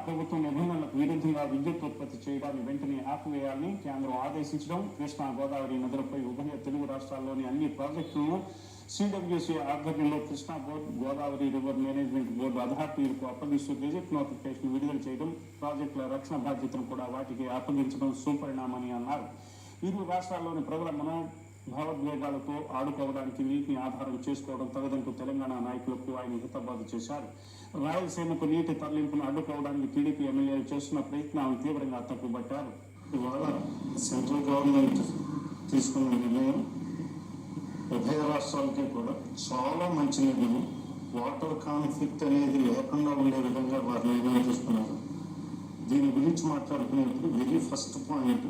ప్రభుత్వం నిబంధనలకు విరుద్ధంగా విద్యుత్ ఉత్పత్తి చేయడాన్ని వెంటనే ఆపివేయాలని కేంద్రం ఆదేశించడం, కృష్ణా గోదావరి నదులపై ఉభయ తెలుగు రాష్ట్రాల్లోని అన్ని ప్రాజెక్టులను సిడబ్ల్యూసీ ఆధ్వర్యంలో Krishna board, Godavari river management board అథారిటీలకు అప్పగిస్తూ గెజెట్ నోటిఫికేషన్ విడుదల చేయడం, ప్రాజెక్టుల రక్షణ బాధ్యతను కూడా వాటికి అప్పగించడం సుపరిణామని అన్నారు. ఇరు రాష్ట్రాల్లోని ప్రజల భావోద్వేగాలతో ఆడుకోవడానికి నీటిని ఆధారం చేసుకోవడం తగదంటూ తెలంగాణ నాయకులకు ఆయన హితబాదు చేశారు. రాయలసీమకు నీటి తరలింపును అడ్డుకోవడానికి టీడీపీ ఎమ్మెల్యేలు చేస్తున్న ప్రయత్నాలను తీవ్రంగా తప్పుబట్టారు. ఇవాళ సెంట్రల్ గవర్నమెంట్ తీసుకున్న నిర్ణయం ఉభయ రాష్ట్రాలకి కూడా చాలా మంచి నిర్ణయం. వాటర్ కాన్ఫ్లిక్ట్ అనేది లేకుండా ఉండే విధంగా వారు నిర్ణయం తీసుకున్నారు. దీని గురించి మాట్లాడుకునేప్పుడు very first point,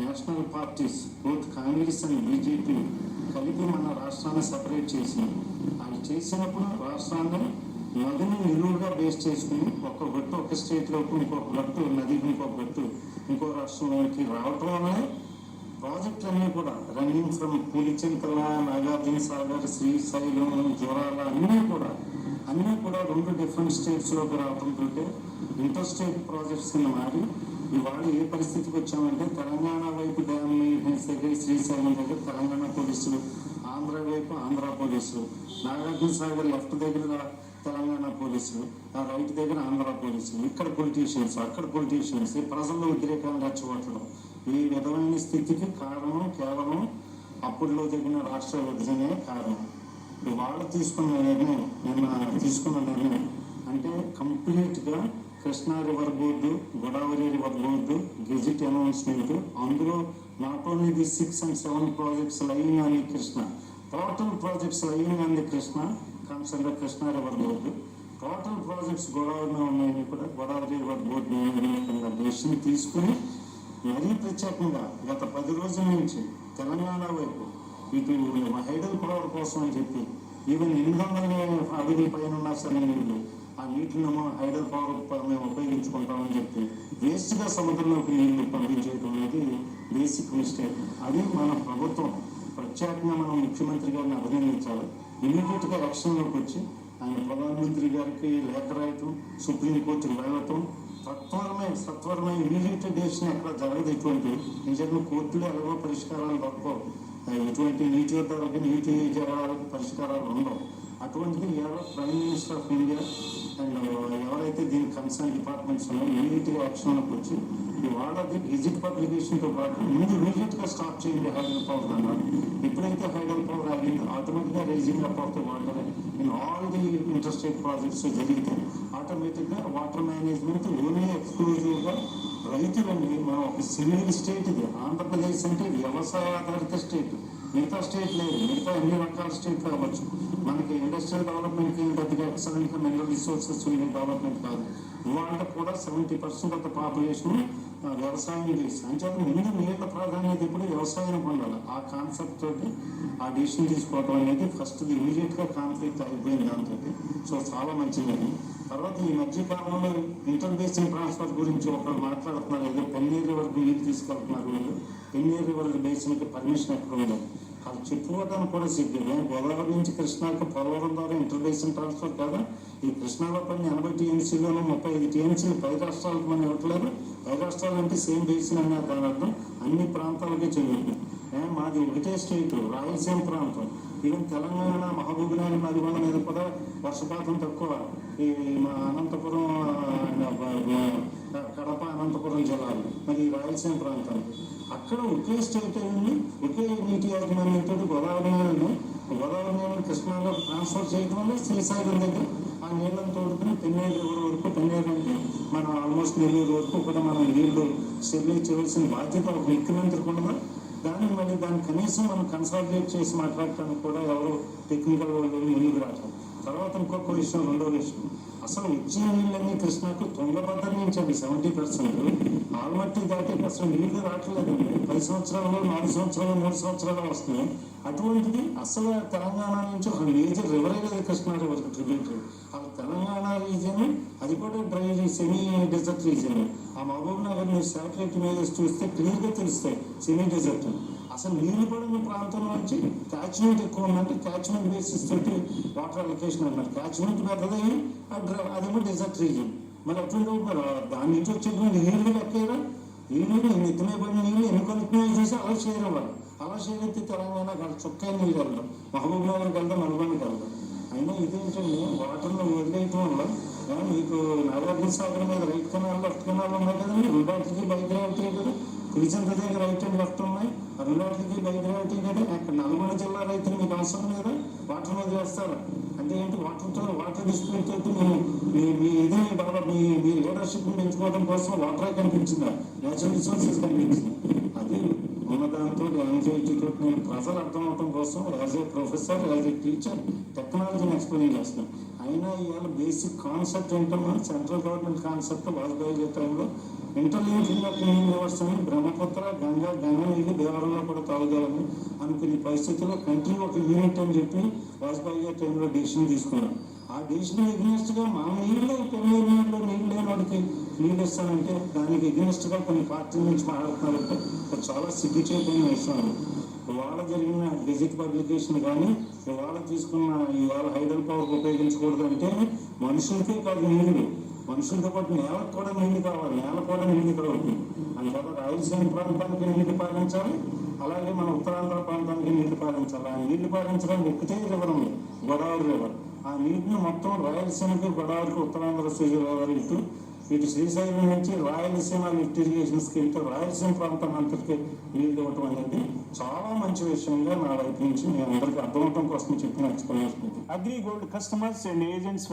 national parties both Congress and BJP కలిపి మన రాష్ట్రాన్ని సపరేట్ చేసినారు. అవి చేసినప్పుడు రాష్ట్రాన్ని నదిని నిలువుగా బేస్ చేసుకుని ఒక గట్టు ఒక స్టేట్లోకి, ఇంకొక గట్టు నదికి ఇంకొక గట్టు ఇంకో రాష్ట్రంలోకి రావటం వల్ల ప్రాజెక్టులన్నీ కూడా రన్నింగ్ ఫ్రమ్ పులిచింతల, నాగార్జున సాగర్, శ్రీశైలం, జోరాల అన్నీ కూడా 2 డిఫరెంట్ స్టేట్స్లోకి రావడంతో ఇంటర్ స్టేట్ ప్రాజెక్ట్స్ కింద మారి ఇవాళ ఏ పరిస్థితికి వచ్చామంటే తెలంగాణ వైపు డ్యామ్ మెయింటెనెన్స్ దగ్గర శ్రీశైలం దగ్గర తెలంగాణ పోలీసులు, ఆంధ్ర వైపు ఆంధ్ర పోలీసులు, నాగార్జున సాగర్ లెఫ్ట్ దగ్గర తెలంగాణ పోలీసులు, ఆ రైట్ దగ్గర ఆంధ్ర పోలీసులు, ఇక్కడ పొలిటీషియన్స్ అక్కడ పొలిటీషియన్స్, ప్రజల్లో వ్యతిరేకంగా రెచ్చగొట్టడం. ఈ విధమైన స్థితికి కారణం కేవలం అప్పుడులో జరిగిన రాష్ట్ర విభజనే కారణం. వాళ్ళు తీసుకున్న నిర్ణయం అంటే కంప్లీట్గా Krishna river board, Godavari river board gazette announcement, అందులో not only the 6 and 7 projects lying on the Krishna, total projects lying on the Krishna comes under Krishna river board. Total projects గోదావరిలో ఉన్నాయని కూడా గోదావరి రివర్ బోర్డు డెసిషన్ తీసుకుని మరీ ప్రత్యేకంగా గత 10 రోజుల నుంచి తెలంగాణ వైపు ఇటు హైడల్ పవర్ కోసం అని చెప్పి ఈవెన్ 800 అడుగుల పైన ఉన్నా సరే ఆ నీటిని హైడల్ పవర్ మేము ఉపయోగించుకుంటామని చెప్పి వేస్ట్గా సముద్రంలోకి నీళ్లు పంపించేయడం అనేది బేసిక్ మిస్టేక్. అది మన ప్రభుత్వం ప్రత్యేకంగా మనం ముఖ్యమంత్రి గారిని అభినందించాలి. ఇమీడియట్గా యాక్షన్లోకి వచ్చి ఆయన ప్రధానమంత్రి గారికి లేఖ రాయటం, సుప్రీంకోర్టుకు వెళ్ళటం, సత్వరమే ఇమీడియట్ డెసిషన్ ఎక్కడ జరగదు. ఇటువంటి నిజంగా కోర్టులో ఎలాగో పరిష్కారాలు దొరకవు. ఎటువంటి నీటి యుద్ధాలకి నీటి జరాలకు పరిష్కారాలు ఉండవు. అటువంటిది prime minister of India and ఎవరైతే దీనికి కన్సర్న్ డిపార్ట్మెంట్స్ ఉన్నాయో ఇమీడియట్గా యాక్షన్లోకి వచ్చి వాళ్ళకి గెజిట్ పబ్లికేషన్తో పాటు ముందు ఇమీడియట్గా స్టాప్ చేయండి హైడల్ పవర్ అన్నారు. ఎప్పుడైతే హైడల్ పవర్ ఆగిందో ఆటోమేటిక్గా rising up of the water in all the interstate projects జరిగితే ఆటోమేటిక్గా వాటర్ మేనేజ్మెంట్ ఓన్లీ ఎక్స్క్లూజివ్గా రైతులండి. మనం ఒక సివిల్ స్టేట్ ఇది. ఆంధ్రప్రదేశ్ అంటే వ్యవసాయ ఆధారిత స్టేట్, మిగతా స్టేట్ లేదు. మిగతా అన్ని రకాల స్టేట్లు అవ్వచ్చు. మనకి ఇండస్ట్రియల్ డెవలప్మెంట్కి పెద్దగా ఎక్సలెంట్గా మినరల్ రిసోర్సెస్ డెవలప్మెంట్ కాదు. ఇవాళ కూడా 70% ఆఫ్ ద పాపులేషన్ వ్యవసాయం చేసి అంచేత ముందు నీళ్ళ ప్రాధాన్యత ఇప్పుడు వ్యవసాయం పొందాలి. ఆ కాన్సెప్ట్ తోటి ఆ డిసిషన్ తీసుకోవడం అనేది ఫస్ట్ ఇమీడియట్గా కాన్ఫ్లిక్ట్ అయిపోయింది దాంతో. సో చాలా మంచిది. తర్వాత ఈ మధ్య కాలంలో ఇంటర్ బేసిన్ ట్రాన్స్ఫర్ గురించి ఒకరు మాట్లాడుతున్నారు. ఏదో పెన్నీరు వరకు నీళ్ళు తీసుకెళ్తున్నారు. వీళ్ళు పెన్నీరు రివర్ బేసిన్కి పర్మిషన్ ఎక్కడ ఉండదు. అది చెప్పుకోవడానికి కూడా సిగ్గు. గోదావరి నుంచి కృష్ణాకి పోలవరం ద్వారా ఇంటర్ బేసిన్ ట్రాన్స్ఫర్ కదా. ఈ కృష్ణాలో పని 80 TMCలోనూ 35 TMCలు పై రాష్ట్రాలకు మనం ఇవ్వట్లేదు. పై రాష్ట్రాలు అంటే సేమ్ బేసిన్ అనే దాని అర్థం అన్ని ప్రాంతాలకే చెల్లుతుంది. మాది ఒకటే స్టేట్, రాయలసీమ ప్రాంతం. ఈవెన్ తెలంగాణ మహబూబ్నగర్ నదిగొండ మీద కూడా వర్షపాతం తక్కువ. ఈ మా అనంతపురం, కడప, అనంతపురం జిల్లాలు, మరి రాయలసీమ ప్రాంతాలు అక్కడ ఒకే స్టేట్ అయింది. ఒకే నీటి యాజమాన్యంతో గోదావరి నీళ్ళని కృష్ణాలో ట్రాన్స్ఫర్ చేయడం వల్ల శ్రీశైలం దగ్గర ఆ నీళ్ళని తోడుకుని పెన్నేరు రివర్ వరకు, పెన్నేరు అంటే మనం ఆల్మోస్ట్ నెల్లూరు వరకు కూడా మనం నీళ్లు స్టెబిలైజ్ చేయవలసిన బాధ్యత ఒక ముఖ్యమంత్రికి ఉండదా? దాన్ని కనీసం మనం కన్సాలిడేట్ చేసి మాట్లాడటానికి కూడా ఎవరు టెక్నికల్ వాళ్ళు ముందుకు రావటం. తర్వాత ఇంకొక విషయం, రెండో విషయం, అసలు వచ్చే నీళ్ళన్నీ కృష్ణకు తుంగభద్ర నుంచి అండి 70%. ఆల్మట్టి దాటి అసలు నీళ్లు రావట్లేదండి. 10 సంవత్సరాలు, 4 సంవత్సరాలు, 3 సంవత్సరాలు వస్తున్నాయి. అటువంటిది అసలు తెలంగాణ నుంచి ఒక మేజర్ రివరే లేదు కృష్ణా రివర్కి ట్రిబ్యూటరీ. ఆ తెలంగాణ రీజియన్ అది కూడా డ్రై సెమీ డెజర్ట్ రీజియన్. ఆ మహబూబ్ నగర్ మీరు శాటిలైట్ మీద చూస్తే క్లియర్గా తెలుస్తాయి సెమీ డెజర్ట్. అసలు నీళ్ళు పడిన ప్రాంతం నుంచి క్యాచ్మెంట్ ఎక్కువ ఉందంటే క్యాచ్మెంట్ బేసిస్ తోటి వాటర్ అలొకేషన్ అన్నారు. క్యాచ్మెంట్ పెద్దది, అదేమో డెజర్ట్ రీజియన్. మరి ఎట్లా దాని నుంచి వచ్చేటువంటి నీళ్లు లెక్కేరా, నీళ్ళు ఎత్తుమే పడిన నీళ్ళు ఎన్నికొనిపోయి చూసి అలా షేర్ అవ్వాలి. అలా షేర్ ఎత్తి తెలంగాణకు చుక్కే నీళ్ళు వెళ్దాం, మహబూబ్ నగర్కి వెళ్దాం, నల్గొండకి వెళ్దాం. అయినా ఇదేంటండి వాటర్లో వదిలేయటం వల్ల మీకు నాగార్జున సాగర్ మీద రైట్ కెనాల్ లెఫ్ట్ కెనాల్ ఉన్నాయి కదండి, రెండాటికి బైక్ రేవటీ కదా, పులిచంత దగ్గర రైట్ అండ్ లెఫ్ట్ ఉన్నాయి, రెండాటికి బైక్ రేవటీ కదా. అక్కడ నల్గొండ జిల్లా రైతులు మీకు అవసరం లేదా, వాటర్ మీద వేస్తారా అంటే ఏంటి? వాటర్ డిస్ప్యూట్ తోటి మీ ఇది బాగా మీ లీడర్షిప్ పెంచుకోవడం కోసం వాటరే కనిపించిందా, నేచురల్ రిసోర్సెస్ కనిపించింది? అది ఉన్నదాంతో యాంగ్జైటీతో నేను ప్రజలు అర్థమవడం కోసం as a professor, as a teacher టెక్నాలజీని ఎక్స్ప్లెయిన్ చేస్తున్నాను. అయినా ఇవాళ బేసిక్ కాన్సెప్ట్ ఏంటన్నా, సెంట్రల్ గవర్నమెంట్ కాన్సెప్ట్ వాజ్పేయి టైంలో ఇంటర్లింకింగ్ ఆఫ్ క్లీన్ రివర్స్ అని బ్రహ్మపుత్ర గంగ నీళ్ళు దేవరంలో కూడా తాగుదామని అనుకునే పరిస్థితుల్లో కంట్రీ ఒక యూనిట్ అని చెప్పి వాజ్పేయి టైంలో డెసిషన్ తీసుకున్నాం. ఆ డెసిషన్ ఎగ్నెస్ట్గా మా నీళ్ళు పెళ్ళి నీళ్ళు లేని వాడికి నీళ్ళు ఇస్తానంటే దానికి ఎగ్నెస్ట్గా కొన్ని పార్టీల నుంచి మాట్లాడుతున్నారంటే చాలా సిగ్గుచేయని విషయం. ఇవాళ జరిగిన గెజెట్ పబ్లికేషన్ కానీ ఇవాళ తీసుకున్న ఇవాళ హైడల్ పవర్ ఉపయోగించకూడదు అంటే మనుషులకే కాదు నీళ్ళు, మనుషులతో పాటు నేలకు కూడా నీళ్లు కావాలి, నేల కూడా నీళ్లు కావాలి. అందువల్ల రాయలసీమ ప్రాంతానికి నీళ్లు పాలించాలి, అలాగే మన ఉత్తరాంధ్ర ప్రాంతానికి నీళ్లు పాలించాలి. ఆ నీళ్లు పాలించడానికి ఒక్కటే రివర్ ఉంది, గోదావరి రివర్. ఆ నీటిని మొత్తం రాయలసీమకి, గోదావరికి, ఉత్తరాంధ్ర రివర్ ఇటు శ్రీశైలం నుంచి రాయలసీమ లిఫ్ట్ ఇరిగేషన్స్కి వెళ్తే రాయలసీమ ప్రాంతం అంతటికి నీళ్ళు ఇవ్వటం అనేది చాలా మంచి విషయంగా నా వైపు నుంచి నేను అందరికీ అర్థమవటం కోసం చెప్పిన explanation. Agri gold customers and agents